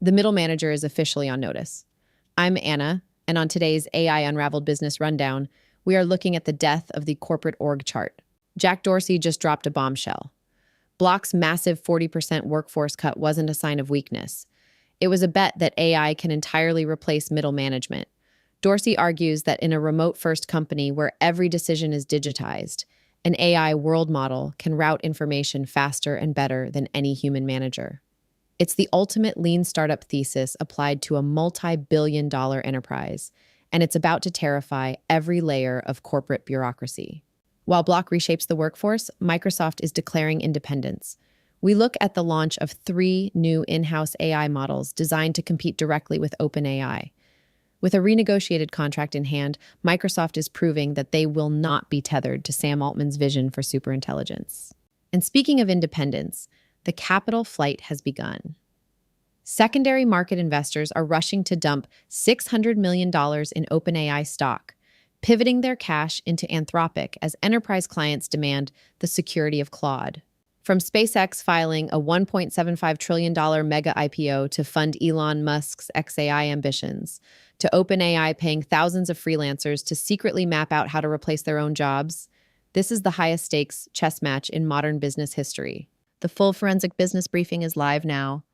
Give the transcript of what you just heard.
The middle manager is officially on notice. I'm Anna, and on today's AI Unraveled Business Rundown, we are looking at the death of the corporate org chart. Jack Dorsey just dropped a bombshell. Block's massive 40% workforce cut wasn't a sign of weakness. It was a bet that AI can entirely replace middle management. Dorsey argues that in a remote-first company where every decision is digitized, an AI world model can route information faster and better than any human manager. It's the ultimate lean startup thesis applied to a multi-billion-dollar enterprise, and it's about to terrify every layer of corporate bureaucracy. While Block reshapes the workforce, Microsoft is declaring independence. We look at the launch of 3 new in-house AI models designed to compete directly with OpenAI. With a renegotiated contract in hand, Microsoft is proving that they will not be tethered to Sam Altman's vision for superintelligence. And speaking of independence, the capital flight has begun. Secondary market investors are rushing to dump $600 million in OpenAI stock, pivoting their cash into Anthropic as enterprise clients demand the security of Claude. From SpaceX filing a $1.75 trillion mega IPO to fund Elon Musk's XAI ambitions, to OpenAI paying thousands of freelancers to secretly map out how to replace their own jobs, this is the highest stakes chess match in modern business history. The full forensic business briefing is live now.